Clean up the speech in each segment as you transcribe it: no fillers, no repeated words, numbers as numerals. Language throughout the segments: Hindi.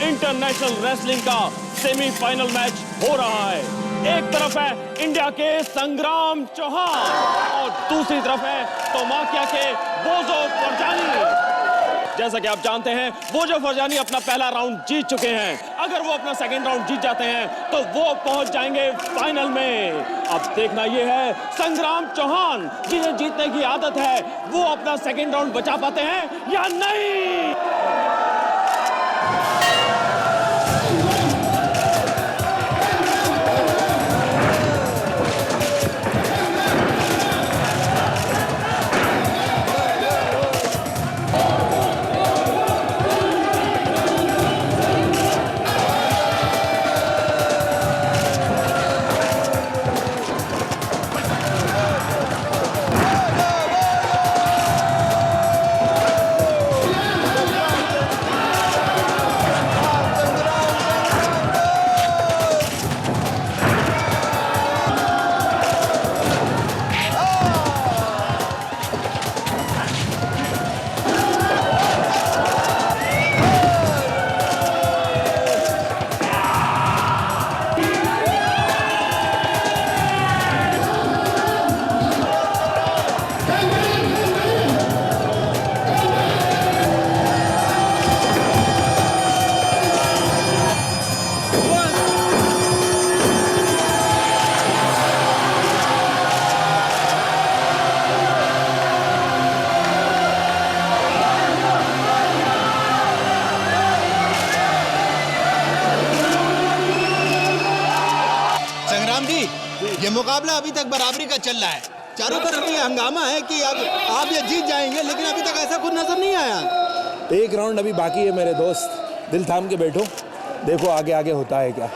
इंटरनेशनल रेसलिंग का सेमीफाइनल मैच हो रहा है। एक तरफ है इंडिया के संग्राम चौहान और दूसरी तरफ है तोमाकिया के बोजो फरजानी। जैसा कि आप जानते हैं, बोजो फरजानी अपना पहला राउंड जीत चुके हैं। अगर वो अपना सेकंड राउंड जीत जाते हैं तो वो पहुंच जाएंगे फाइनल में। अब देखना ये है संग्राम चौहान, जिन्हें जीतने की आदत है, वो अपना सेकंड राउंड बचा पाते हैं या नहीं। ये मुकाबला अभी तक बराबरी का चल रहा है। चारों तरफ ये हंगामा है कि अब आप ये जीत जाएंगे, लेकिन अभी तक ऐसा कुछ नजर नहीं आया। एक राउंड अभी बाकी है मेरे दोस्त, दिल थाम के बैठो, देखो आगे आगे होता है क्या।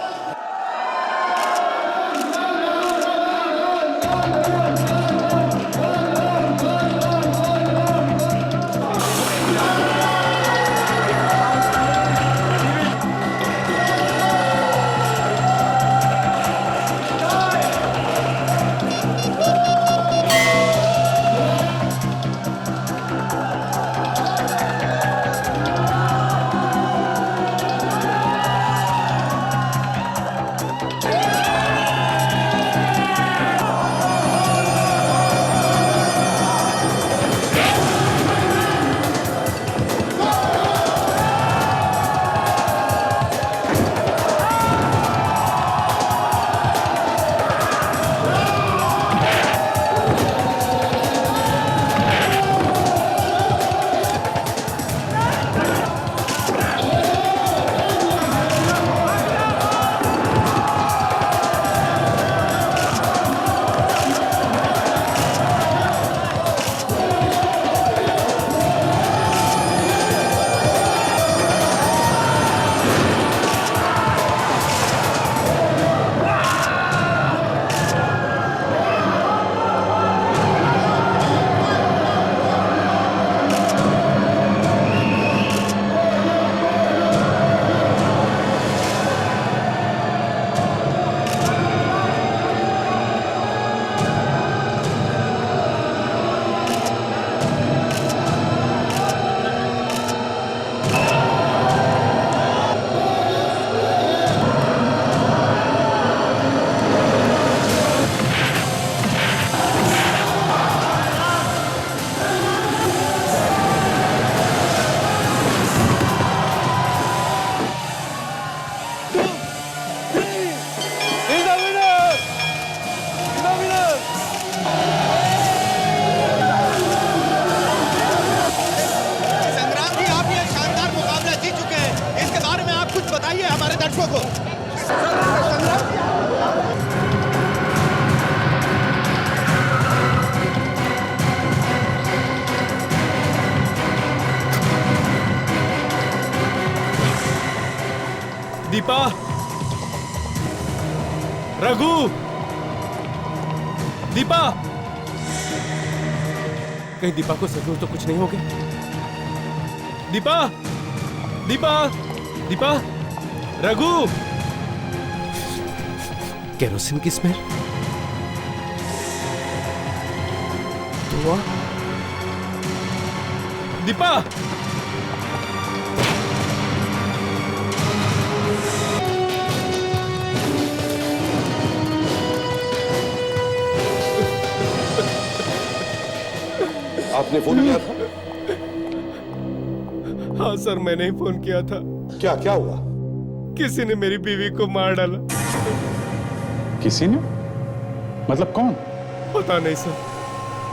दीपा, रघु, दीपा, कहीं दीपा को जरूर तो कुछ नहीं हो गया। दीपा, दीपा, दीपा, रघु, केरोसिन की स्मेल। दीपा, आपने फोन किया था? हाँ सर, मैंने ही फोन किया था। क्या क्या हुआ? किसी ने मेरी बीवी को मार डाला। किसी ने? मतलब कौन? पता नहीं सर,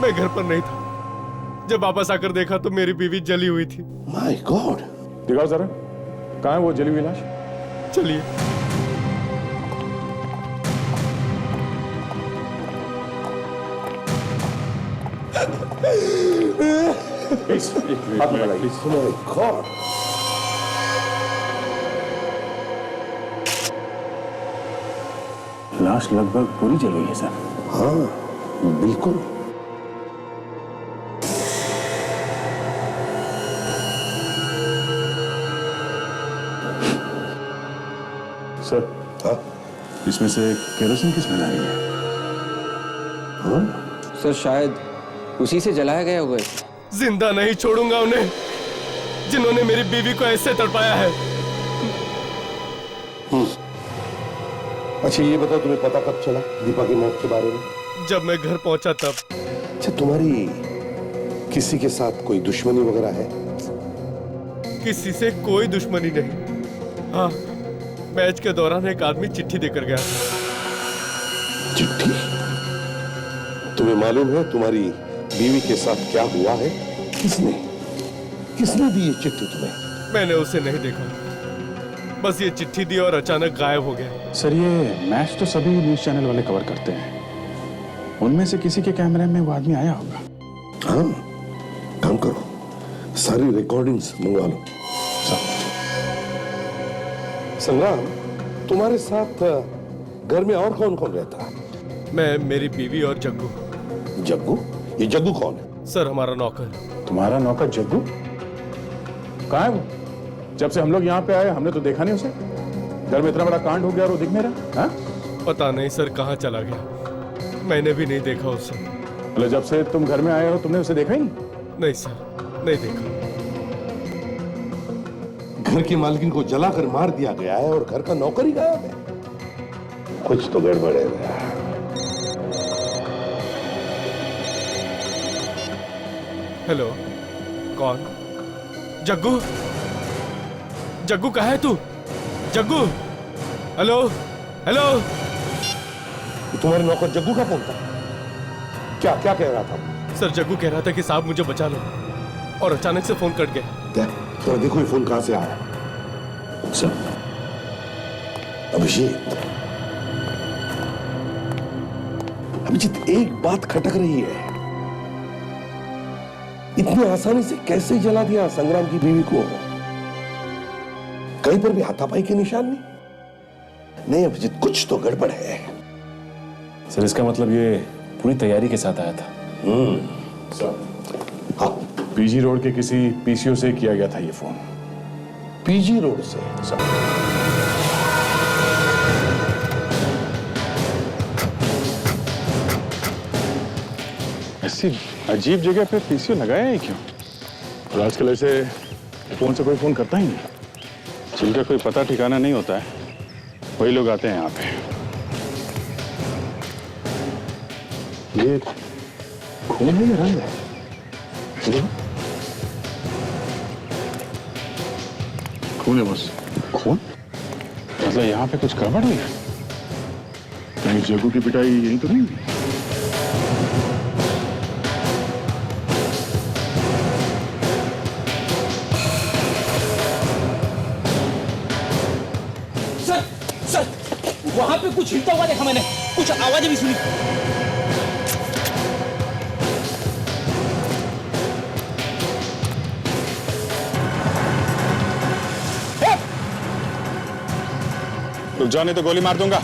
मैं घर पर नहीं था। जब वापस आकर देखा तो मेरी बीवी जली हुई थी। My God! दिखाओ जरा, कहाँ है वो जली हुई लाश? चलिए। हाथ लगाइए। My God! लाश लगभग पूरी जल गई है सर। हाँ बिल्कुल। सर, हाँ इसमें से केरोसिन की स्मेल आ रही है। हाँ सर शायद उसी से जलाया गया होगा इसे। जिंदा नहीं छोड़ूंगा उन्हें जिन्होंने मेरी बीवी को ऐसे तड़पाया है। अच्छा ये बता, तुम्हें पता कब चला दीपा की मौत के बारे में? जब मैं घर पहुंचा तब। अच्छा, तुम्हारी किसी के साथ कोई दुश्मनी वगैरह है? किसी से कोई दुश्मनी नहीं। हाँ, मैच के दौरान एक आदमी चिट्ठी देकर गया था। चिट्ठी? तुम्हें मालूम है तुम्हारी बीवी के साथ क्या हुआ है? किसने दी ये चिट्ठी तुम्हें? मैंने उसे नहीं देखा, बस ये चिट्ठी दी और अचानक गायब हो गया। सर, ये मैच तो सभी न्यूज चैनल वाले कवर करते हैं। उनमें से किसी के कैमरे में वो आदमी आया होगा। हाँ, काम करो, सारी रिकॉर्डिंग्स मंगवा लो। संग्राम, तुम्हारे साथ घर में और कौन कौन रहता है? मैं, मेरी बीवी और जग्गू। जग्गू? ये जग्गू कौन है? सर, हमारा नौकर। तुम्हारा नौकर जग्गू? कहाँ है वो? जब से हम लोग यहाँ पे आए हमने तो देखा नहीं उसे। घर में इतना बड़ा कांड हो गया और वो दिख नहीं रहा। हाँ? पता नहीं सर कहाँ चला गया, मैंने भी नहीं देखा उसे। मतलब जब से तुम घर में आए हो तुमने उसे देखा ही नहीं? नहीं सर, नहीं देखा। घर की मालकिन को जलाकर मार दिया गया है और घर का नौकर ही गायब है। कुछ तो गड़बड़ है। हेलो, कौन? जग्गू? जग्गू कहाँ है तू? जग्गू? Hello hello. तुम्हारे नौकर जग्गू का फोन था? क्या क्या कह रहा था? सर, जग्गू कह रहा था कि साहब मुझे बचा लो, और अचानक से फोन कट गया। थोड़ा देखो ये फोन कहां से आया। सर, अभिजीत, अभिजीत एक बात खटक रही है। इतनी आसानी से कैसे जला दिया संग्राम की बीवी को? कहीं पर भी हाथापाई के निशान नहीं? नहीं अभिजीत, कुछ तो गड़बड़ है। सर, इसका मतलब ये पूरी तैयारी के साथ आया था। सर, हाँ, पीजी रोड के किसी पीसीओ से किया गया था ये फोन। पीजी रोड से? सर, ऐसी अजीब जगह पे पीसीओ लगाया है क्यों? और आजकल ऐसे फोन से कोई फोन करता ही नहीं। जिनका कोई पता ठिकाना नहीं होता है वही लोग आते हैं यहाँ पे। ये खून है या रंग है? खून है बस। खून? मतलब यहाँ पे कुछ गड़बड़ हुई है? कहीं जग्गू की पिटाई यही तो नहीं हुई? वहां पे कुछ हिलता हुआ देखा मैंने, कुछ आवाजें भी सुनी। रुक जाने तो गोली मार दूंगा।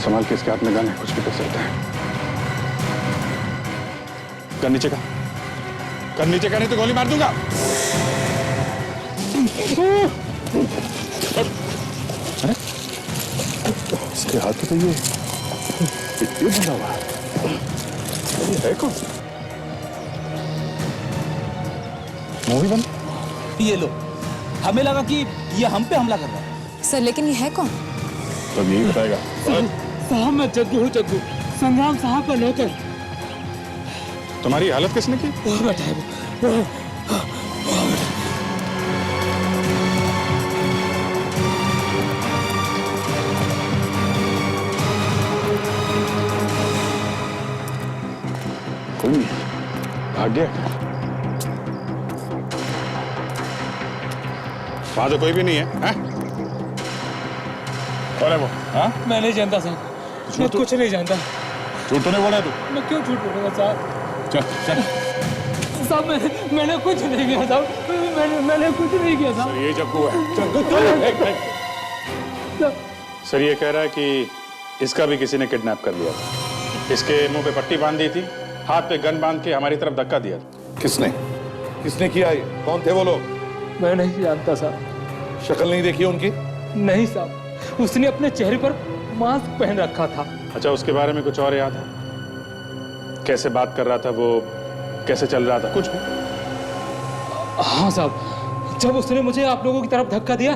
संभाल के, इसके हाथ में गन है, कुछ भी कर सकता है। कर नीचे का, कर नीचे का, नहीं तो गोली मार दूंगा। अरे इसके हाथ तो ये बंधा हुआ ये है कौन? मूवी बंद? ये लो, हमें लगा कि ये हम पे हमला कर रहा है। सर, लेकिन ये है कौन? तब यही बताएगा। साहब, मैं जग्गू हूँ, जग्गू, संग्राम साहब का नौकर। तुम्हारी हालत किसने की? वो बैठा है कोई नहीं, भाग गया क्या? वहां तो कोई भी नहीं है, हैं? कौन है वो? हाँ? मैं नहीं जानता साहब, मैं कुछ नहीं जानता। झूठ तो नहीं बोला तू? मैं क्यों झूठ बोलूंगा साहब? चल चल। साहब मैंने कुछ नहीं किया साहब, मैंने कुछ नहीं किया साहब। ये जग्गू है। सर ये कह रहा है कि इसका भी किसी ने किडनैप कर लिया था। इसके मुंह पे पट्टी बांध दी थी, हाथ पे गन बांध के हमारी तरफ धक्का दिया। किसने किसने किया ये? कौन थे वो लोग? मैं नहीं जानता साहब। शक्ल नहीं देखी उनकी? नहीं साहब, उसने अपने चेहरे पर मास्क पहन रखा था। अच्छा, उसके बारे में कुछ और याद है? कैसे बात कर रहा था वो, कैसे चल रहा था, कुछ भी? हाँ साहब, जब उसने मुझे आप लोगों की तरफ धक्का दिया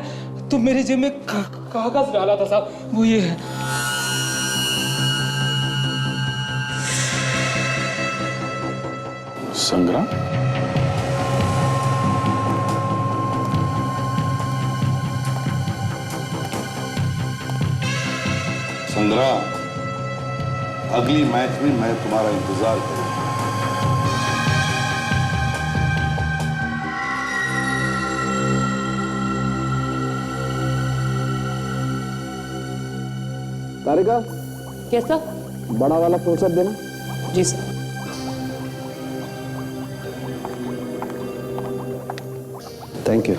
तो मेरे जेब में कागज डाला था साहब, वो ये है। संग्राम? संग्राम, अगली मैच में मैं तुम्हारा इंतजार करूंगा। तारिका, कैसा? बड़ा वाला क्लोजअप देना। जी सर। Thank you.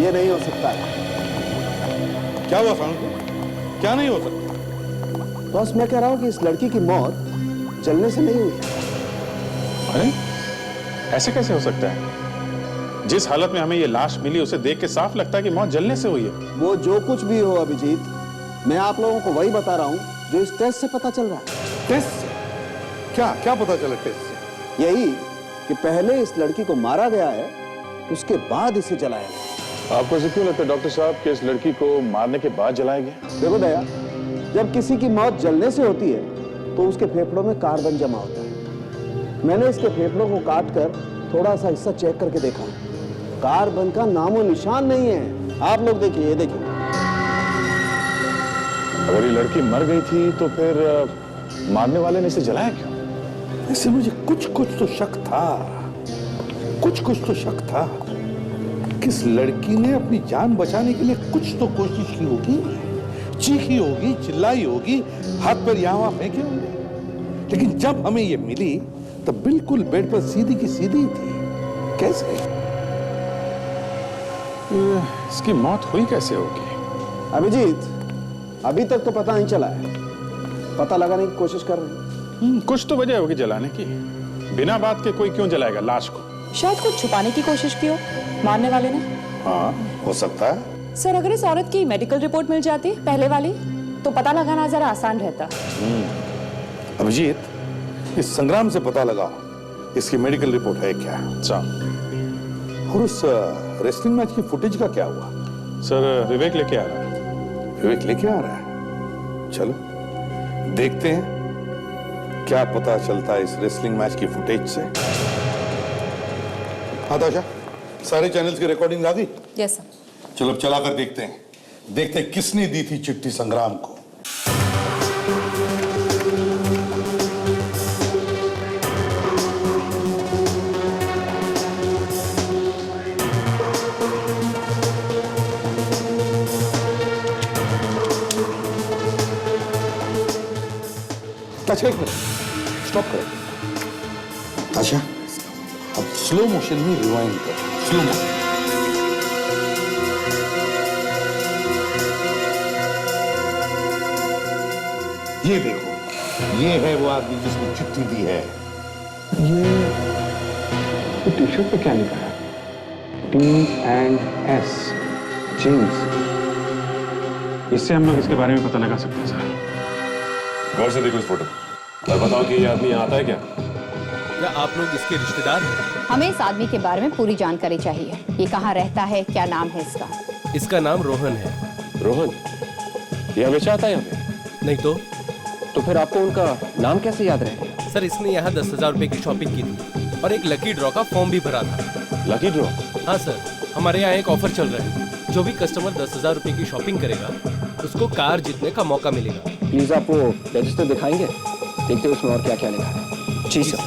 ये नहीं हो सकता है। क्या हुआ फारूक? क्या नहीं हो सकता? बस मैं कह रहा हूं कि इस लड़की की मौत जलने से नहीं हुई है। अरे ऐसे कैसे हो सकता है? जिस हालत में हमें ये लाश मिली उसे देख के साफ लगता है कि मौत जलने से हुई है। वो जो कुछ भी हो अभिजीत, मैं आप लोगों को वही बता रहा हूं जो इस टेस्ट से पता चल रहा है। टेस्ट से? क्या क्या पता चला टेस्ट से? यही कि पहले इस लड़की को मारा गया है, उसके बाद इसे जलाया गया। आपको ऐसे क्यों लगता है डॉक्टर साहब कि इस लड़की को मारने के बाद जलाया गया? देखो दया, जब किसी की मौत जलने से होती है तो उसके फेफड़ों में कार्बन जमा होता है। मैंने इसके फेफड़ों को काटकर थोड़ा सा हिस्सा चेक करके देखा, कार्बन का नामो निशान नहीं है। आप लोग देखिए, ये देखिए। अगर ये लड़की मर गई थी तो फिर मारने वाले ने इसे जलाया क्यों? इससे मुझे कुछ तो शक था, कुछ तो शक था। किस लड़की ने अपनी जान बचाने के लिए कुछ तो कोशिश की होगी, चीखी होगी, चिल्लाई होगी, हाथ पर यहाँ वहां फेंके होंगे। लेकिन जब हमें ये मिली तब बिल्कुल बेड पर सीधी की सीधी थी। कैसे? इसकी मौत हुई कैसे होगी? अभिजीत, अभी तक तो पता नहीं चला है, पता लगाने की कोशिश कर रहे हैं। कुछ तो वजह होगी जलाने की। बिना बात के कोई क्यों जलाएगा लाश को? शायद कुछ छुपाने की कोशिश की हो मारने वाले ने। हाँ, हो सकता है। सर, अगर इस औरत की मेडिकल रिपोर्ट मिल जाती पहले वाली तो पता लगाना जरा आसान रहता। अभिजीत, इस संग्राम से पता लगाओ इसकी मेडिकल रिपोर्ट है क्या। और उस रेसलिंग मैच की फुटेज का क्या हुआ? सर विवेक लेके आ रहा है। विवेक लेके आ रहा है? चलो देखते हैं क्या पता चलता है इस रेसलिंग मैच की फुटेज से। हाँ ताशा, सारे चैनल्स की रिकॉर्डिंग आ गई? Yes sir. चलो अब चला कर देखते हैं किसने दी थी चिट्ठी संग्राम को। अच्छा एक मिनट, स्टॉप करो। अच्छा अब स्लो मोशन में रिवाइंड करो, स्लो मोशन। ये देखो, ये है वो आदमी जिसने चिट्ठी दी है। टी शर्ट पे क्या लिखा है? T&S jeans. इससे हम लोग इसके बारे में पता लगा सकते हैं सर। गौर से देखो इस फोटो और बताओ कि ये आदमी यहाँ आता है क्या? क्या आप लोग इसके रिश्तेदार हैं? हमें इस आदमी के बारे में पूरी जानकारी चाहिए। ये कहाँ रहता है, क्या नाम है इसका? इसका नाम रोहन है। रोहन? ये हमेशा आता है यहाँ पे? नहीं तो फिर आपको उनका नाम कैसे याद रहे? सर, इसने यहाँ 10,000 रुपए की शॉपिंग की थी और एक लकी ड्रॉ का फॉर्म भी भरा था। Lucky draw? हाँ सर, हमारे यहाँ एक ऑफर चल रहा है। जो भी कस्टमर 10,000 रुपए की शॉपिंग करेगा उसको कार जीतने का मौका मिलेगा। प्लीज आप वो रजिस्टर दिखाएंगे, देखते हैं उसमें और क्या क्या लिखा है। जी सर।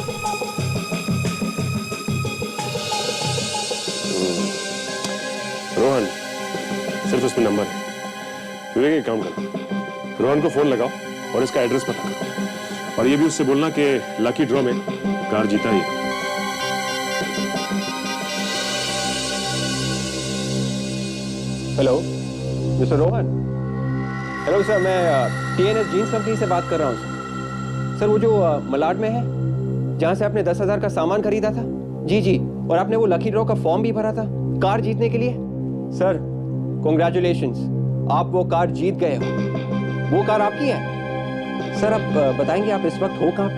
रोहन, सिर्फ उसमें नंबर है। विवेक, एक काम करो, रोहन को फोन लगाओ और इसका एड्रेस पता करो, और ये भी उससे बोलना कि लकी ड्रॉ में कार जीता ही। Hello mister Rohan. Hello sir, मैं T&S जीन्स कंपनी से बात कर रहा हूँ सर। वो जो मलाड में है, जहाँ से आपने 10,000 का सामान खरीदा था। जी, और आपने वो लकी ड्रॉ का फॉर्म भी भरा था कार जीतने के लिए। सर कॉन्ग्रेचुलेशंस, आप वो कार जीत गए हो। वो कार आपकी है। सर आप बताएंगे आप इस वक्त हो कहाँ पे?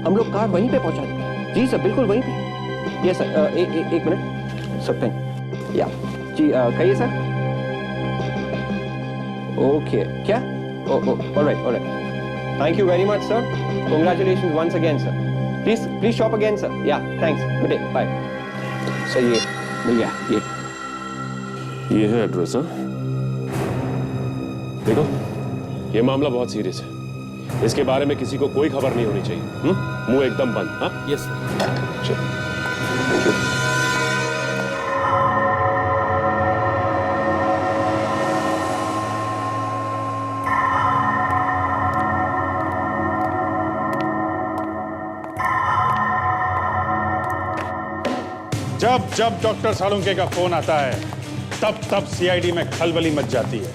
हम लोग कार वहीं पे पहुँचा देंगे। जी सर, बिल्कुल वहीं पे। ये सर एक मिनट सकते हैं या जी, कहिए सर। ओके, क्या? All right. Thank you very much sir. Congratulations once again sir. Please shop again sir. Yeah thanks, good day, bye. Sir ये मिल गया। ये है एड्रेस। हाँ, देखो ये मामला बहुत सीरियस है। इसके बारे में किसी को कोई खबर नहीं होनी चाहिए। मुंह एकदम बंद। हाँ, यस सर। चलो। जब डॉक्टर सालुंके का फोन आता है तब सीआईडी में खलबली मच जाती है।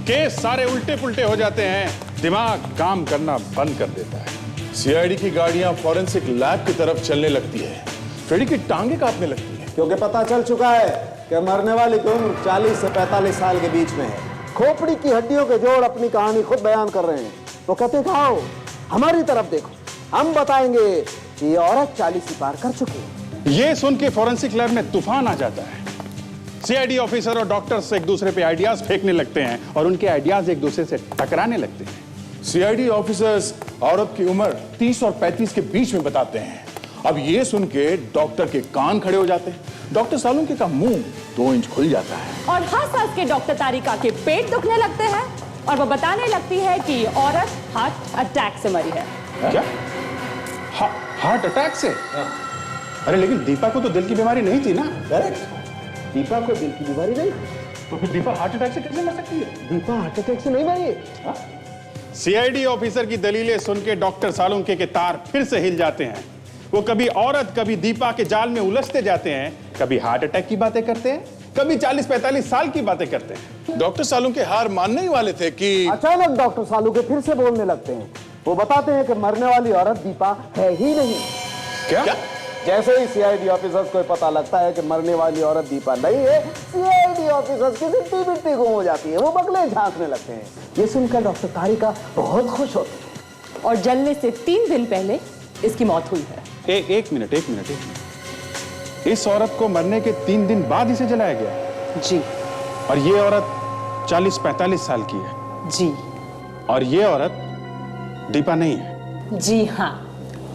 केस सारे उल्टे पुल्टे हो जाते हैं, दिमाग काम करना बंद कर देता है। सीआईडी की गाड़ियां फॉरेंसिक लैब की तरफ चलने लगती है, फ्रेडी की टांगे कांपने लगती है। क्योंकि पता चल चुका है कि मरने वाले की उम्र 40 से 45 साल के बीच में है। खोपड़ी की हड्डियों के जोड़ अपनी कहानी खुद बयान कर रहे हैं। तो कहते हैं आओ हमारी तरफ देखो, हम बताएंगे कि ये औरत 40 ही पार कर चुकी है। ये सुन के फॉरेंसिक लैब में तूफान आ जाता है। सीआईडी ऑफिसर और डॉक्टर्स एक दूसरे पे आइडियाज फेंकने लगते हैं और उनके आइडियाज एक दूसरे से टकराने लगते हैं। सीआईडी ऑफिसर्स औरत की उम्र 30 और 35 के बीच में बताते हैं। अब ये सुन के डॉक्टर के कान खड़े हो जाते हैं, डॉक्टर सालुंके का मुंह 2 इंच खुल जाता है और हंस के डॉक्टर तारिका के पेट दुखने लगते हैं और वो बताने लगती है कि ये औरत हार्ट अटैक से मरी है। क्या? हार्ट अटैक से? अरे लेकिन दीपा को तो दिल की बीमारी नहीं थी ना? करेक्ट, दीपा को दिल की बीमारी नहीं। तो फिर दीपा हार्ट अटैक से कैसे मर सकती है? दीपा हार्ट अटैक से नहीं मरी। सीआईडी ऑफिसर की दलीलें सुन के डॉक्टर सालुंके के तार फिर से हिल जाते हैं। वो कभी औरत कभी दीपा के जाल में उलझते जाते हैं, कभी हार्ट अटैक की बातें करते हैं, कभी 40-45 साल की बातें करते हैं। डॉक्टर सालुंके हार मानने ही वाले थे कि अचानक डॉक्टर सालुंके फिर से बोलने लगते हैं। वो बताते हैं कि मरने वाली औरत दीपा है ही नहीं। क्या? जैसे ही सीआईडी ऑफिसर्स को पता लगता है कि मरने वाली औरत दीपा नहीं है, सीआईडी ऑफिसर्स की सिट्टी बिट्टी गुम हो जाती है। वो बगले झांकने लगते हैं। ये सुनकर डॉक्टर तारिका बहुत खुश होती है। और जलने से 3 दिन पहले इसकी मौत हुई है। एक मिनट। इस औरत को मरने के 3 दिन बाद इसे जलाया गया? जी। और ये औरत 40-45 साल की है? जी। और ये औरत दीपा नहीं है? जी हाँ,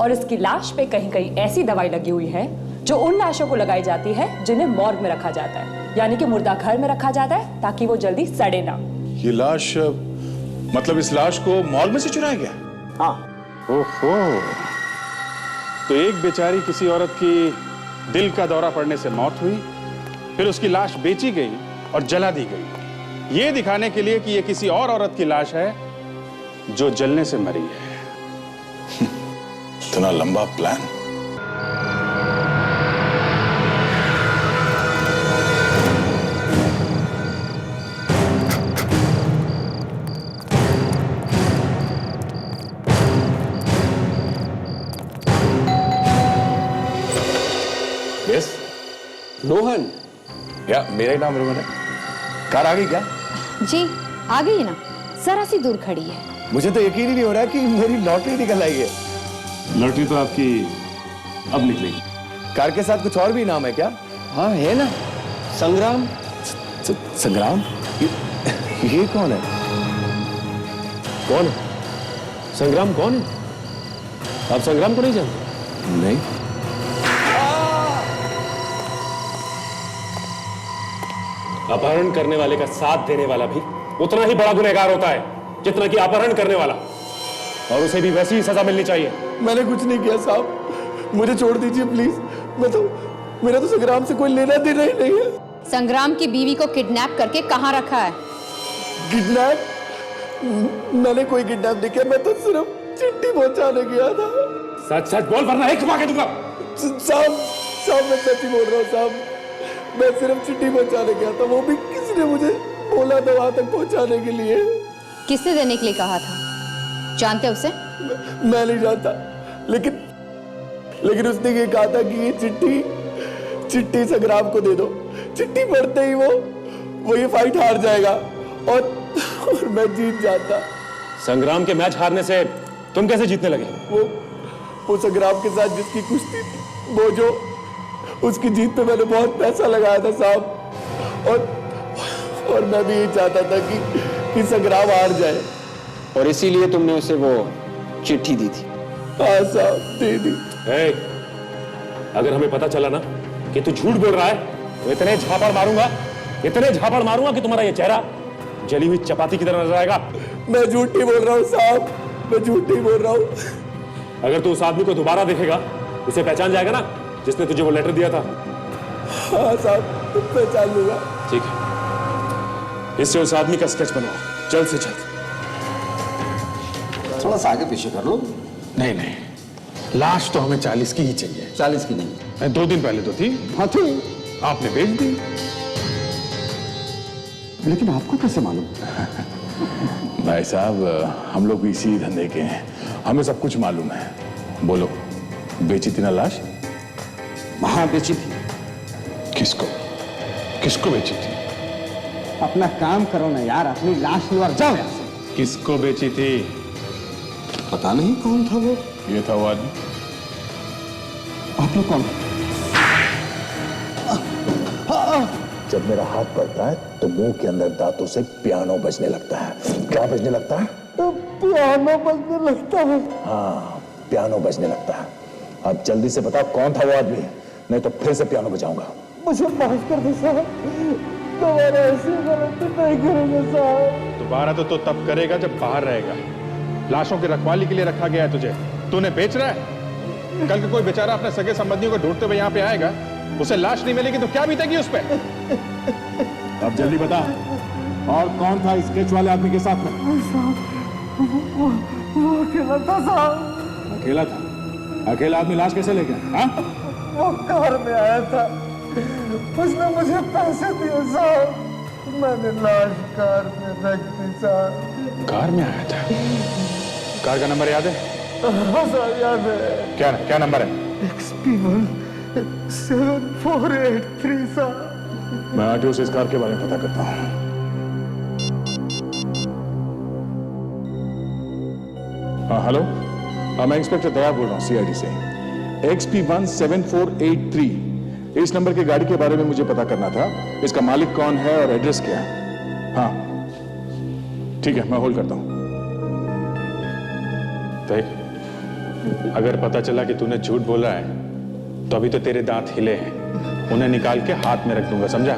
और इसकी लाश पे कहीं कहीं ऐसी दवाई लगी हुई है जो उन लाशों को लगाई जाती है जिन्हें मॉर्ग में रखा जाता है, यानी कि मुर्दा घर में रखा जाता है ताकि वो जल्दी सड़े ना। ये लाश, मतलब इस लाश को मॉर्ग में से चुराया गया? हाँ। ओहो, तो एक बेचारी किसी औरत की दिल का दौरा पड़ने से मौत हुई, फिर उसकी लाश बेची गई और जला दी गई, ये दिखाने के लिए कि ये किसी और औरत की लाश है जो जलने से मरी है। इतना लंबा प्लान। रोहन। या मेरा ही नाम रोहन है। कार आ गई क्या? जी आ गई ना, जरा सी दूर खड़ी है। मुझे तो यकीन ही नहीं हो रहा कि मेरी लॉटरी निकल आई है। लॉटरी तो आपकी अब निकलेगी। कार के साथ कुछ और भी नाम है क्या? हाँ है ना, संग्राम। संग्राम? ये कौन है? कौन है संग्राम? कौन है? आप संग्राम को नहीं जानते? नहीं। अपहरण करने वाले का साथ देने वाला भी उतना ही बड़ा गुनहगार होता है जितना कि अपहरण करने वाला, और उसे भी वैसी ही सजा मिलनी चाहिए। मैंने कुछ नहीं किया साहब, मुझे छोड़ दीजिए प्लीज। मेरा तो संग्राम से कोई लेना देना ही नहीं है। संग्राम की बीवी को किडनैप करके कहाँ रखा है? किडनैप? मैंने कोई किडनैप नहीं किया, मैं तो सिर्फ चिट्ठी पहुंचाने गया था। सच सच बोल वरना एक मार के दूंगा। साहब मैं सच ही बोल रहा हूँ साहब, मैं सिर्फ चिट्ठी पहुंचाने गया था, वो भी किसी ने मुझे बोला था वहां तक पहुंचाने के लिए। किसने देने के लिए कहा था? जानते उसे? मैं नहीं जानता, लेकिन उसने ये कहा था कि ये चिट्ठी संग्राम को दे दो। चिट्ठी पढ़ते ही वो ये फाइट हार जाएगा और मैं जीत जाता। संग्राम के मैच हारने से तुम कैसे जीतने लगे? वो संग्राम के साथ जिसकी कुश्ती थी, वो जो उसकी जीत पे मैंने बहुत पैसा लगाया था साहब, और मैं भी यही चाहता था कि संग्राम हार जाए, और इसीलिए तुमने उसे वो चिट्ठी दी थी? हाँ साहब, दे दी। अगर हमें पता चला ना कि तू झूठ बोल रहा है तो इतने झापड़ मारूंगा कि तुम्हारा ये चेहरा जली हुई चपाती की तरह नजर आएगा। मैं झूठ नहीं बोल रहा हूँ साहब, मैं झूठ नहीं बोल रहा हूँ। अगर तू उस आदमी को दोबारा देखेगा, उसे पहचान जाएगा ना जिसने तुझे वो लेटर दिया था? हाँ साहब, पहचान लूंगा। ठीक है, इससे उस आदमी का स्केच बनवाओ जल्द से जल्द। थोड़ा सा आगे पीछे कर लो। नहीं, लाश तो हमें 40 की ही चाहिए। 40 की नहीं, 2 दिन पहले तो थी। हाँ थी, आपने भेज दी। लेकिन आपको कैसे मालूम? भाई साहब, हम लोग भी इसी धंधे के हैं, हमें सब कुछ मालूम है। बोलो, बेची थी ना लाश? हाँ बेची थी। किसको बेची थी? अपना काम करो ना यार, अपनी लाश लो और जाओ यहाँ से। किसको बेची थी? पता नहीं कौन था वो। ये था वो आदमी। आप लोग कौन? जब मेरा हाथ पड़ता है तो मुंह के अंदर दांतों से पियानो बजने लगता है। क्या बजने लगता है? पियानो बजने लगता है। हाँ, पियानो बजने लगता है। अब जल्दी से बताओ कौन था वो आदमी, नहीं तो फिर से पियानो बजाऊंगा। मुझे माफ कर दो साहब, दोबारा ऐसी गलती नहीं करेंगे साहब। दोबारा तो तब करेगा जब बाहर रहेगा। लाशों की रखवाली के लिए रखा गया है तुझे, तूने बेच रहा है। कल को कोई बेचारा अपने सगे संबंधियों को ढूंढते हुए यहाँ पे आएगा, उसे लाश नहीं मिलेगी तो क्या बीतेगी उस पे? अब जल्दी बता, और कौन था स्केच वाले आदमी के साथ में? वो अकेला था साहब। अकेला था? अकेला आदमी लाश कैसे ले गया? हाँ? वो कार में आया था, उसने मुझे पैसे दिए साहब, मैंने लाश कार में रख दी साहब। कार में आया था? कार का नंबर याद है? हाँ साहब याद है। क्या नंबर है? XP17483 साहब। मैं आरटीओ से इस कार के बारे में पता करता हूँ। हाँ हेलो, मैं इंस्पेक्टर दया बोल रहा हूँ CID से। XP17483 इस नंबर की गाड़ी के बारे में मुझे पता करना था। इसका मालिक कौन है और एड्रेस क्या है? हाँ ठीक है, मैं होल्ड करता हूँ। अगर पता चला कि तूने झूठ बोला है तो अभी तो तेरे दांत हिले हैं, उन्हें निकाल के हाथ में रख दूंगा, समझा?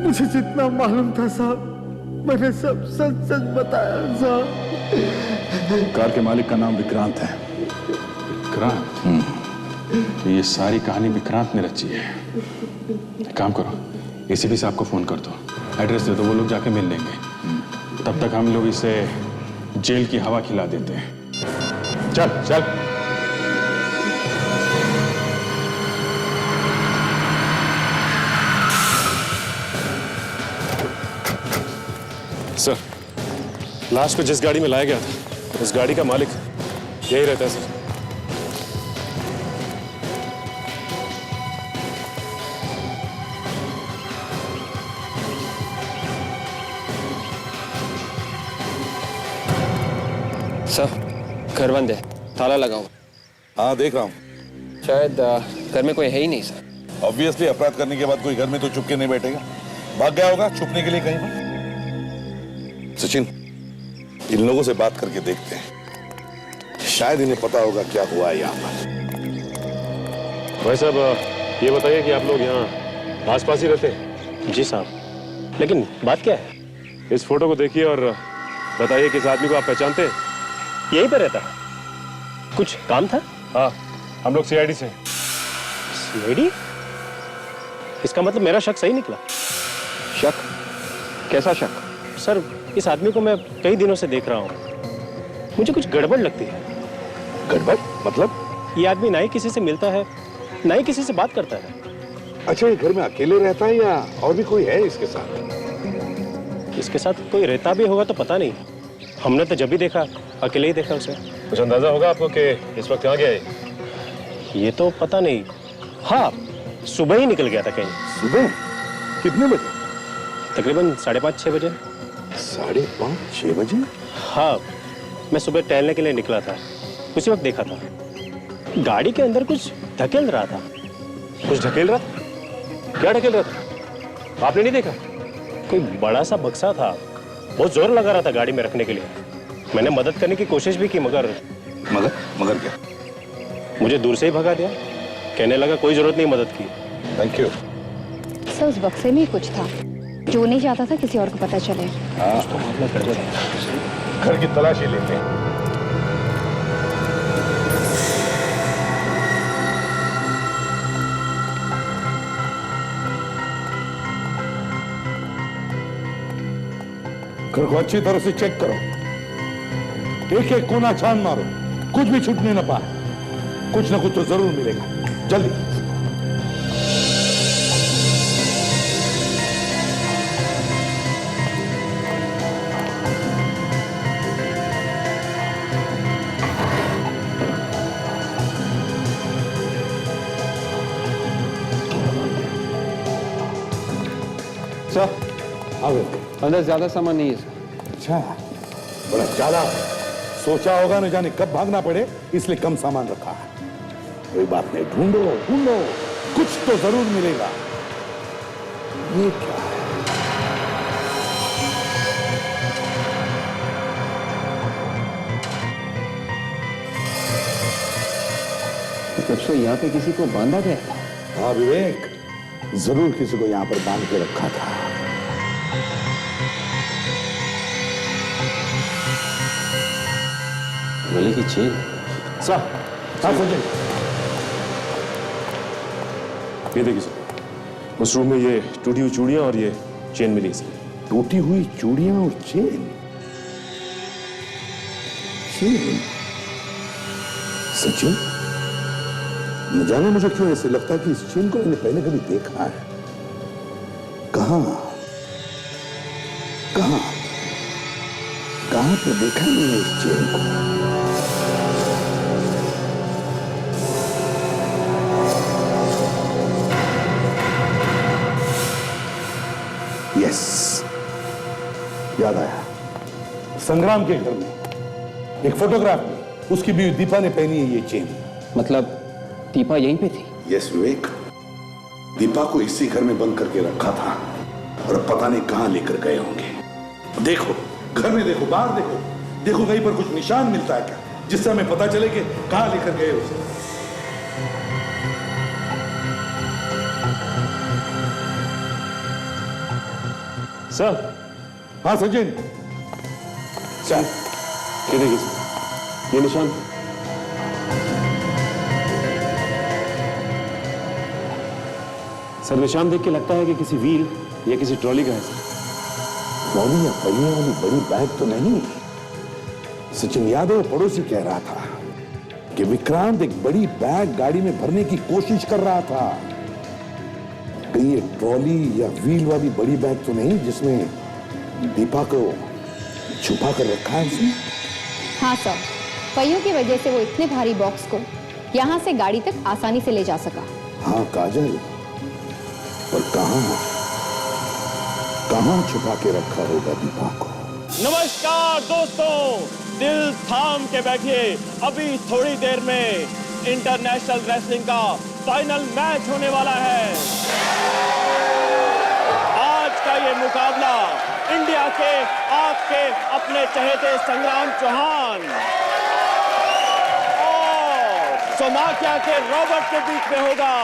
मुझे जितना मालूम था साहब, मैंने सब सच बताया साहब। कार के मालिक का नाम विक्रांत है। विक्रांत? तो ये सारी कहानी विक्रांत ने रची है। एक काम करो, ACP साहब को फोन कर दो, एड्रेस दे दो, वो लोग जाके मिल लेंगे। तब तक हम लोग इसे जेल की हवा खिला देते हैं। चल चल। सर, लाश को जिस गाड़ी में लाया गया था, उस गाड़ी का मालिक यही रहता है सर। सर घर बंद है, ताला लगा हुआ। हाँ देख रहा हूँ। शायद घर में कोई है ही नहीं सर। ऑब्वियसली अपराध करने के बाद कोई घर में तो चुप के नहीं बैठेगा, भाग गया होगा छुपने के लिए कहीं पर। सचिन, इन लोगों से बात करके देखते हैं, शायद इन्हें पता होगा क्या हुआ है यहाँ पर। भाई साहब ये बताइए कि आप लोग यहाँ आसपास ही रहते हैं? जी साहब, लेकिन बात क्या है? इस फोटो को देखिए और बताइए कि इस आदमी को आप पहचानते हैं? यहीं पर रहता है। कुछ काम था? हाँ, हम लोग सीआईडी से। सीआईडी? इसका मतलब मेरा शक सही निकला। शक? कैसा शक? सर इस आदमी को मैं कई दिनों से देख रहा हूँ, मुझे कुछ गड़बड़ लगती है। गड़बड़ मतलब? ये आदमी ना ही किसी से मिलता है, ना ही किसी से बात करता है। अच्छा, ये घर में अकेले रहता है या और भी कोई है इसके साथ? इसके साथ कोई रहता भी होगा तो पता नहीं, हमने तो जब भी देखा अकेले ही देखा उसे। कुछ अंदाजा होगा आपको कि इस वक्त कहाँ गया है? ये तो पता नहीं। हाँ, सुबह ही निकल गया था कहीं। सुबह? कितने बजे? तकरीबन 5:30-6 बजे। 5:30-6 बजे? हाँ, मैं सुबह टहलने के लिए निकला था, उसी वक्त देखा था। गाड़ी के अंदर कुछ धकेल रहा था। कुछ ढकेल रहा था? क्या ढकेल रहा था? आपने नहीं देखा? कोई बड़ा सा बक्सा था, बहुत जोर लगा रहा था गाड़ी में रखने के लिए। मैंने मदद करने की कोशिश भी की मगर मगर क्या? मुझे दूर से ही भगा दिया। कहने लगा कोई जरूरत नहीं मदद की। Thank you. सर उस बक्से में ही कुछ था जो नहीं चाहता था किसी और को पता चले। हाँ, तो मामला गड़बड़ है। घर की तलाशी लेते हैं। घर को अच्छी तरह से चेक करो, एक एक कोना छान मारो, कुछ भी छूटने न पाए। कुछ ना कुछ तो जरूर मिलेगा। जल्दी। सर आ गए? अंदर ज्यादा सामान नहीं है सर। अच्छा, बड़ा चालाक है। सोचा होगा न जाने कब भागना पड़े, इसलिए कम सामान रखा है। कोई बात नहीं, ढूंढो ढूंढो, कुछ तो जरूर मिलेगा। ये क्या है? तब से यहाँ पे किसी को बांधा गया था? हाँ विवेक, जरूर किसी को यहाँ पर बांध के रखा था। गले की चेन। सर, हाँ सचिन, ये देखिए सर, उस रूम में ये टूटी हुई चूड़ियां और ये चेन मिली सर। टूटी हुई चूड़ियां और चेन? चेन? सचिन, न जाने मुझे क्यों ऐसे लगता है कि इस चेन को मैंने पहले कभी देखा है। कहां कहां कहां पर देखा मैंने इस चेन को? यस, याद आया। संग्राम के घर में एक फोटोग्राफ में उसकी बीवी दीपा ने पहनी है ये चेन। मतलब दीपा यहीं पे थी? यस विवेक, दीपा को इसी घर में बंद करके रखा था और अब पता नहीं कहां लेकर गए होंगे। देखो, घर में देखो, बाहर देखो, देखो कहीं पर कुछ निशान मिलता है क्या, जिससे हमें पता चले कि कहां लेकर गए उसे। सर। हाँ सचिन। सर, ये देखिए सर, ये निशान। सर निशान देख के लगता है कि किसी व्हील या किसी ट्रॉली का है सर। ट्रॉली या पहिए वाली बड़ी बैग तो नहीं? सचिन, याद है पड़ोसी कह रहा था कि विक्रांत एक बड़ी बैग गाड़ी में भरने की कोशिश कर रहा था। कहीं ये ट्रॉली या व्हील वाली बड़ी बैग तो नहीं जिसमें दीपा को छुपा कर रखा है उसने? हाँ सर, पहियों की वजह से वो इतने भारी बॉक्स को यहाँ से गाड़ी तक आसानी से ले जा सका। हाँ काजल, पर कहां छुपा के रखा होगा दीपा को? नमस्कार दोस्तों, दिल थाम के बैठिए, अभी थोड़ी देर में इंटरनेशनल रेसलिंग का फाइनल मैच होने वाला है। आज का ये मुकाबला इंडिया के आपके अपने चहेते संग्राम चौहान और सोमाकिया के रॉबर्ट के बीच में होगा।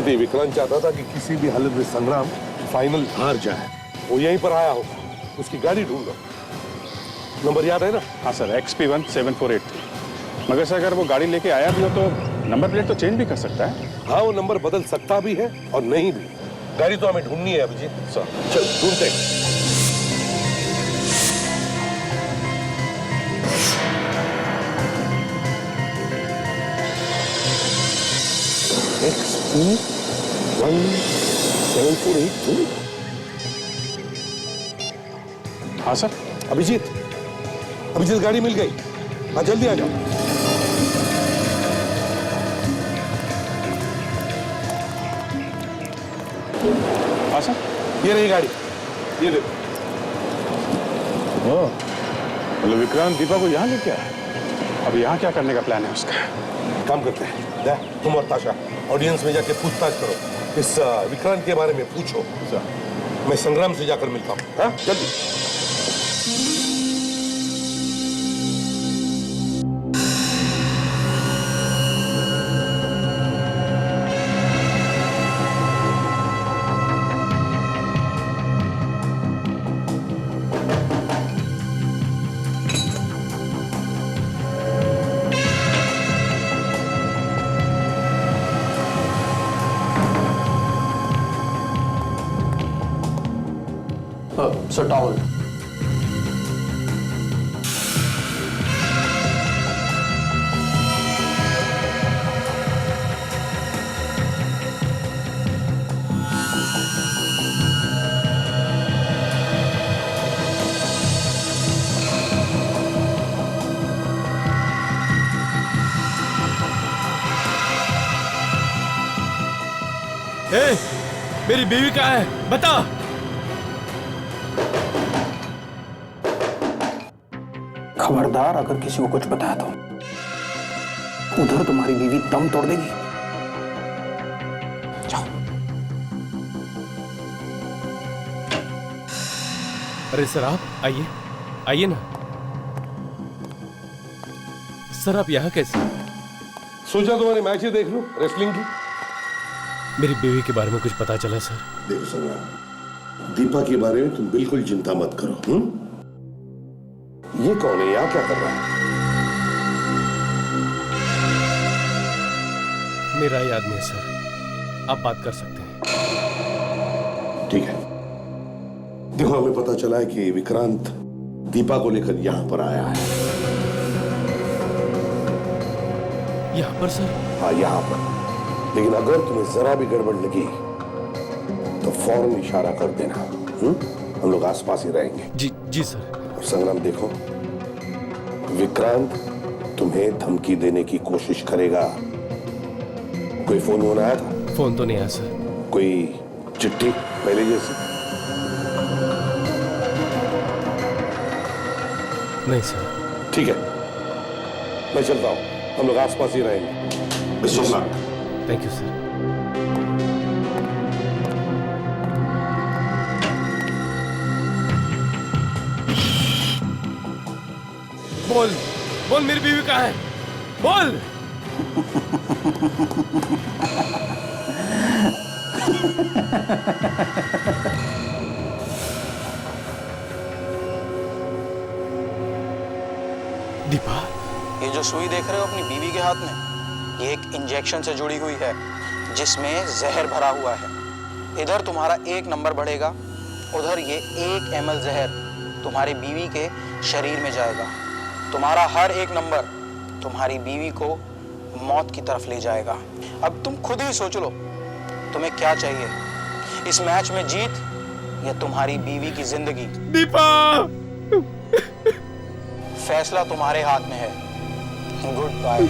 ये विक्रांत चाहता था कि किसी भी हालत में संग्राम फाइनल हार जाए। वो यहीं पर आया होगा, उसकी गाड़ी ढूंढो। नंबर याद है ना? हाँ सर, XP17483। मगर सर अगर वो गाड़ी लेके आया भी हो तो नंबर प्लेट तो चेंज भी कर सकता है। हाँ, वो नंबर बदल सकता भी है और नहीं भी। गाड़ी तो हमें ढूंढनी है अभिजीत। सर चल ढूंढते हैं। XP17482। हाँ सर। अभिजीत गाड़ी मिल गई। हाँ जल्दी आ जाओ। हाँ सर, ये रही गाड़ी, ये देखो। मतलब विक्रांत दीपा को यहाँ लेके आया। अब यहाँ क्या करने का प्लान है उसका? काम करते हैं, तुम और ताशा ऑडियंस में जाके पूछताछ करो, इस विक्रांत के बारे में पूछो। मैं संग्राम से जाकर मिलता हूँ। हाँ जल्दी। Sir towel. मेरी बीवी कहाँ है? बता। खबरदार, अगर किसी को कुछ बताया तो उधर तुम्हारी बीवी दम तोड़ देगी। जाओ। अरे सर आप आइए, आइए ना। सर आप यहाँ कैसे? सोचा तुम्हारी मैच ही देख लूं रेसलिंग की। मेरी बीवी के बारे में कुछ पता चला सर? देखो संग्राम, दीपा के बारे में तुम बिल्कुल चिंता मत करो। ये कौन है? यहाँ क्या कर रहा है? मेरा ही आदमी है सर, आप बात कर सकते हैं। ठीक है। देखो हमें पता चला है कि विक्रांत दीपा को लेकर यहाँ पर आया है। यहाँ पर सर? हाँ यहाँ पर। लेकिन अगर तुम्हें जरा भी गड़बड़ लगी तो फौरन इशारा कर देना। हम लोग आसपास ही रहेंगे। जी सर। संग्राम देखो, विक्रांत तुम्हें धमकी देने की कोशिश करेगा। कोई फोन आया था? फोन तो नहीं आया सर। कोई चिट्ठी पहले जैसी? नहीं सर। ठीक है, मैं चलता हूं। हम लोग आसपास ही रहेंगे। Best of luck. Thank you sir. बोल मेरी बीवी कहाँ है? बोल। दीपा, ये जो सुई देख रहे हो अपनी बीवी के हाथ में, ये एक इंजेक्शन से जुड़ी हुई है जिसमें जहर भरा हुआ है। इधर तुम्हारा 1 नंबर बढ़ेगा, उधर ये 1 ml जहर तुम्हारी बीवी के शरीर में जाएगा। तुम्हारा हर 1 नंबर तुम्हारी बीवी को मौत की तरफ ले जाएगा। अब तुम खुद ही सोच लो, तुम्हें क्या चाहिए, इस मैच में जीत या तुम्हारी बीवी की जिंदगी? दीपा, फैसला तुम्हारे हाथ में है। Goodbye.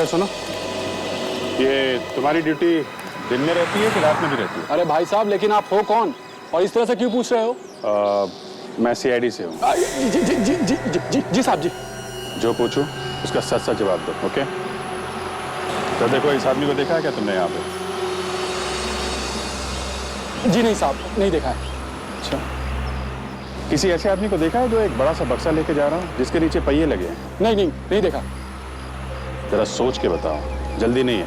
अरे सुनो, ये तुम्हारी ड्यूटी दिन में रहती है कि रात में भी रहती है? अरे भाई साहब, लेकिन आप हो कौन और इस तरह से क्यों पूछ रहे हो? मैं CID से हूँ। जी साहब जी। जो पूछूं उसका सच सच जवाब दो, ओके? तो देखो, इस आदमी को देखा है क्या तुमने यहाँ पे? जी नहीं साहब, नहीं देखा है। अच्छा, किसी ऐसे आदमी को देखा है जो एक बड़ा सा बक्सा लेके जा रहा हूँ जिसके नीचे पहिए लगे हैं? नहीं देखा। जरा सोच के बताओ, जल्दी नहीं है।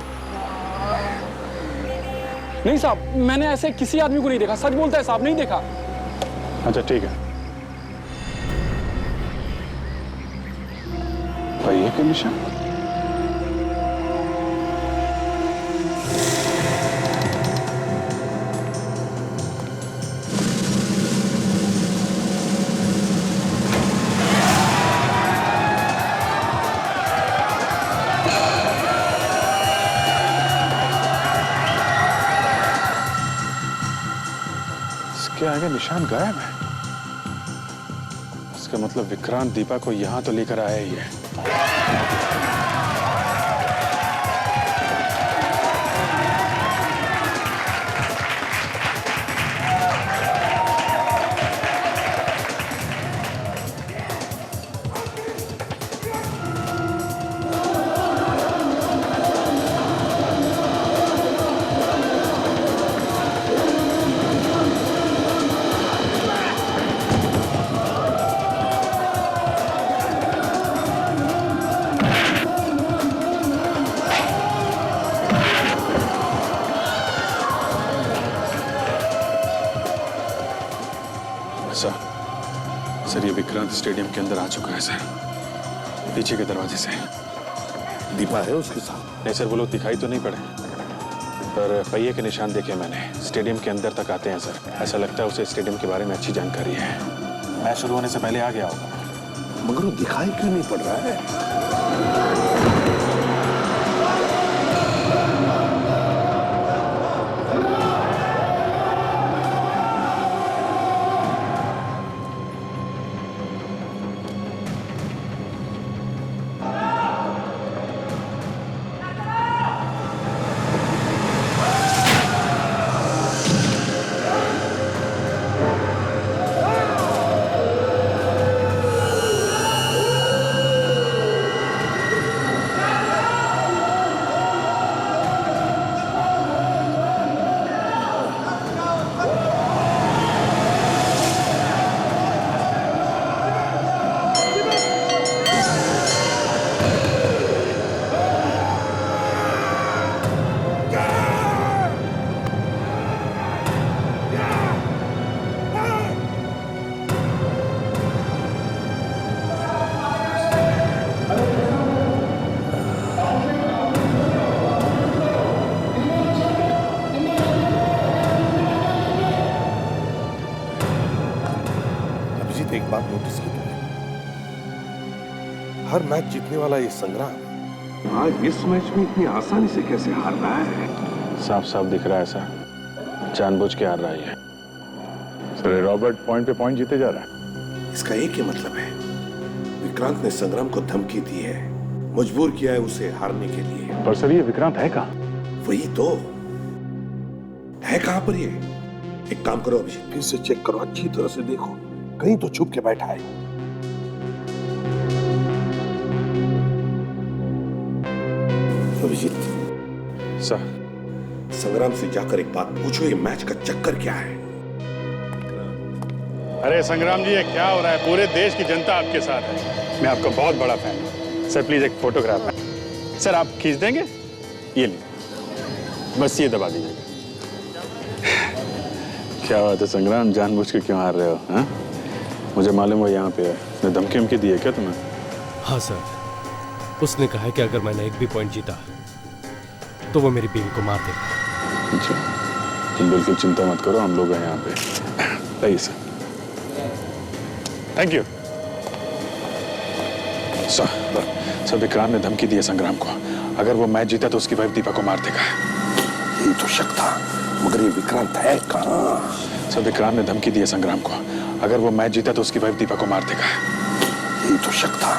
नहीं साहब, मैंने ऐसे किसी आदमी को नहीं देखा, सच बोलता है साहब, नहीं देखा। अच्छा ठीक है। पहिए के निशान? इसके आगे निशान गायब है। इसका मतलब विक्रांत दीपा को यहां तो लेकर आया ही है। सर, ये विक्रांत स्टेडियम के अंदर आ चुका है सर, पीछे के दरवाजे से। दीपा है उसके साथ? नहीं सर, वो लोग दिखाई तो नहीं पड़े, पर पहिए के निशान देखे मैंने। स्टेडियम के अंदर तक आते हैं सर। ऐसा लगता है उसे स्टेडियम के बारे में अच्छी जानकारी है। मैच शुरू होने से पहले आ गया होगा। मगर वो दिखाई क्यों नहीं पड़ रहा है? एक बात नोटिस की तुमने? हर मैच जीतने वाला ये संग्राम आज इस मैच में इतनी आसानी से कैसे हार रहा है? साफ साफ दिख रहा है सर, जानबूझ के हार रहा है। सर, रॉबर्ट पॉइंट पे पॉइंट जीते जा रहा है। इसका एक ही मतलब है, विक्रांत ने संग्राम को धमकी दी है, मजबूर किया है उसे हारने के लिए। पर सर, ये विक्रांत है कहाँ? वही तो है, कहाँ पर ये? एक काम करो अभिजीत, फिर से चेक करो, अच्छी तरह से देखो, कहीं तो छुप के बैठा है। अभिजीत सर, संग्राम से जाकर एक बात पूछो, ये मैच का चक्कर क्या है? अरे संग्राम जी, ये क्या हो रहा है? पूरे देश की जनता आपके साथ है। मैं आपका बहुत बड़ा फैन हूँ। सर प्लीज एक फोटोग्राफ है। सर आप खींच देंगे? ये लीजिए, बस ये दबा दीजिएगा। क्या बात है संग्राम, जानबूझ के क्यों हार रहे हो? हाँ, मुझे मालूम है यहाँ पे है। उसने धमकी दी है क्या तुम्हें? हाँ सर, उसने कहा है कि अगर मैंने एक भी पॉइंट जीता तो वो मेरी बीवी को मार देगा। अच्छा, तुम बिल्कुल चिंता मत करो, हम लोग हैं यहाँ पे। आइए sir. Thank you sir. Vikrant ने धमकी दी है संग्राम को, अगर वो मैच जीता तो उसकी वाइफ दीपा को मार देगा। ये तो शक था, मगर ये विक्रांत है कहाँ? सर, विक्रांत ने धमकी दी है संग्राम को, अगर वो मैच जीता तो उसकी वाइफ दीपा को मार देगा। ये तो शक था,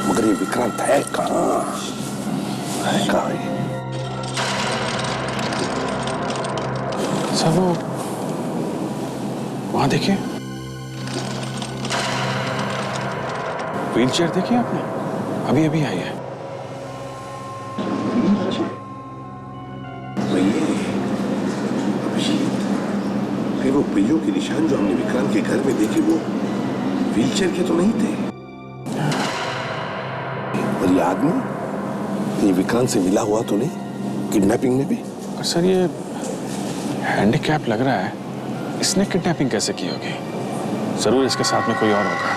मगर ये विक्रांत है कहाँ? सर वो वहां देखिए, व्हील चेयर देखिए आपने, अभी अभी आई है। वो पहियों के निशान जो हमने विक्रांत के घर में देखे वो व्हीलचेयर के तो नहीं थे। और ये आदमी ये विक्रांत से मिला हुआ तो नहीं किडनैपिंग में भी? और सर ये हैंडीकैप लग रहा है, इसने किडनैपिंग कैसे की होगी? जरूर इसके साथ में कोई और होगा।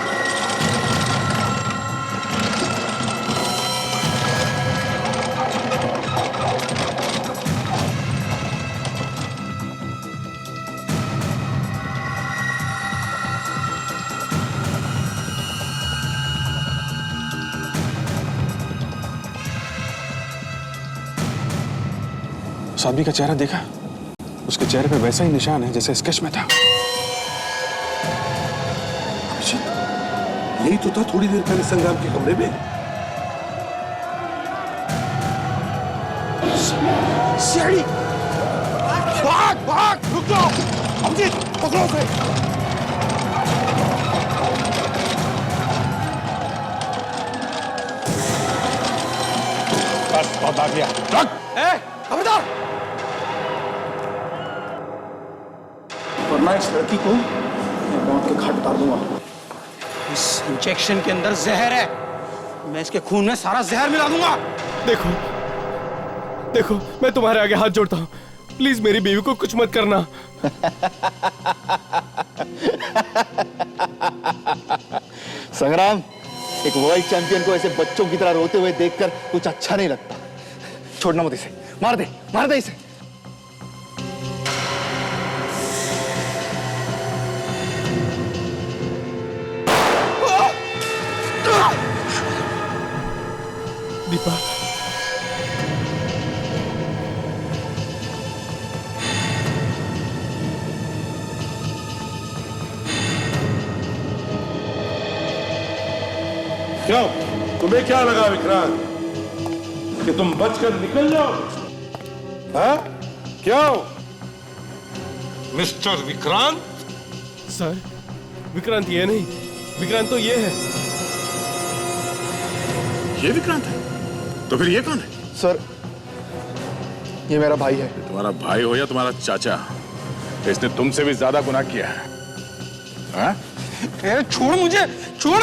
उस आदमी का चेहरा देखा? उसके चेहरे पे वैसा ही निशान है जैसे स्केच में था। यही तो था थोड़ी देर पहले संग्राम के कमरे में। सीढ़ी! भाग भाग! रुक जाओ! अमजीत पकड़ो उसे! बस बहुत आ गया। खबरदार! वरना इस लड़की को मैं मौत के घाट उतार दूंगा। इस इंजेक्शन के अंदर जहर है, मैं इसके खून में सारा जहर मिला दूंगा। देखो देखो, मैं तुम्हारे आगे हाथ जोड़ता हूँ, प्लीज मेरी बीवी को कुछ मत करना। संग्राम, एक वर्ल्ड चैंपियन को ऐसे बच्चों की तरह रोते हुए देखकर कुछ अच्छा नहीं लगता। छोड़ना मत इसे, मार दे इसे। दीपा, क्यों? तुम्हें क्या लगा विक्रांत कि तुम बचकर निकल जाओ? हाँ? क्यों? मिस्टर विक्रांत? सर, विक्रांत ये नहीं, विक्रांत तो ये है। ये विक्रांत है? तो फिर ये कौन है? सर, ये मेरा भाई है। तुम्हारा भाई हो या तुम्हारा चाचा, इसने तुमसे भी ज्यादा गुनाह किया है। हाँ? छोड़ मुझे, छोड़।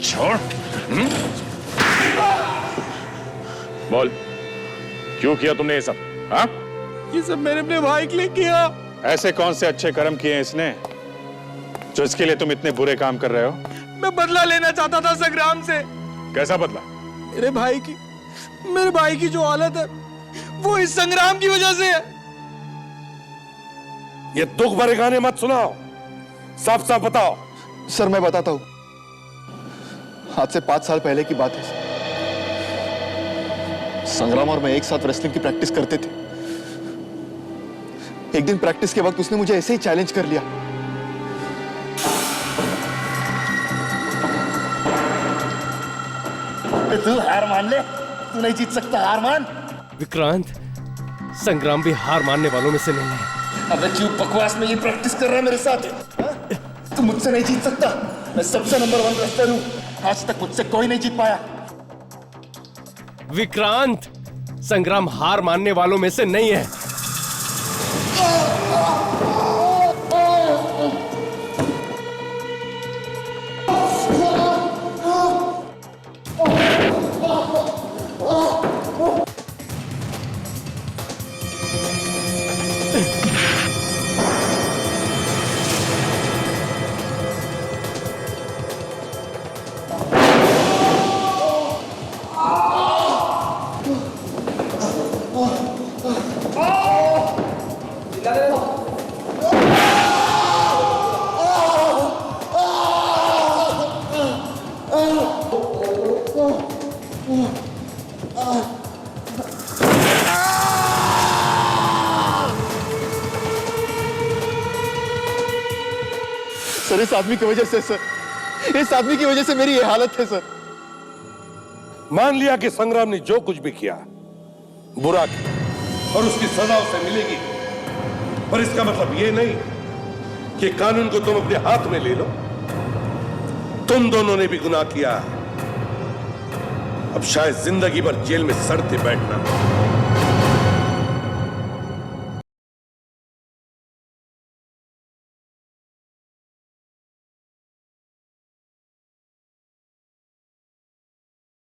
छोड़? बोल, क्यों किया तुमने ये सब? हाँ? ये सब मैंने अपने भाई के लिए किया। ऐसे कौन से अच्छे कर्म किए हैं इसने जो इसके लिए तुम इतने बुरे काम कर रहे हो? मैं बदला लेना चाहता था संग्राम से। कैसा बदला? मेरे भाई की जो हालत है वो इस संग्राम की वजह से है। ये दुख भरे गाने मत सुनाओ, साफ साफ बताओ। सर मैं बताता हूं, आज से 5 साल पहले की बात है। संग्राम और मैं एक साथ रेसलिंग की प्रैक्टिस करते थे। एक दिन प्रैक्टिस के वक्त उसने मुझे ऐसे ही चैलेंज कर लिया। तू हार मान ले, तू नहीं जीत सकता, हार मान। विक्रांत, संग्राम भी हार मानने वालों में से नहीं है। अबे क्यों बकवास में ये प्रैक्टिस कर रहा है मेरे साथ? तू मुझसे नहीं जीत सकता, मैं सबसे नंबर 1 रेसलर हूं। आज तक मुझसे कोई नहीं जीत पाया। विक्रांत, संग्राम हार मानने वालों में से नहीं है। सर, इस आदमी की वजह से सर, इस आदमी की वजह से मेरी ये हालत है सर। मान लिया कि संग्राम ने जो कुछ भी किया बुरा किया और उसकी सजा उसे मिलेगी, पर इसका मतलब यह नहीं कि कानून को तुम अपने हाथ में ले लो। तुम दोनों ने भी गुनाह किया, अब शायद जिंदगी भर जेल में सड़ते बैठना।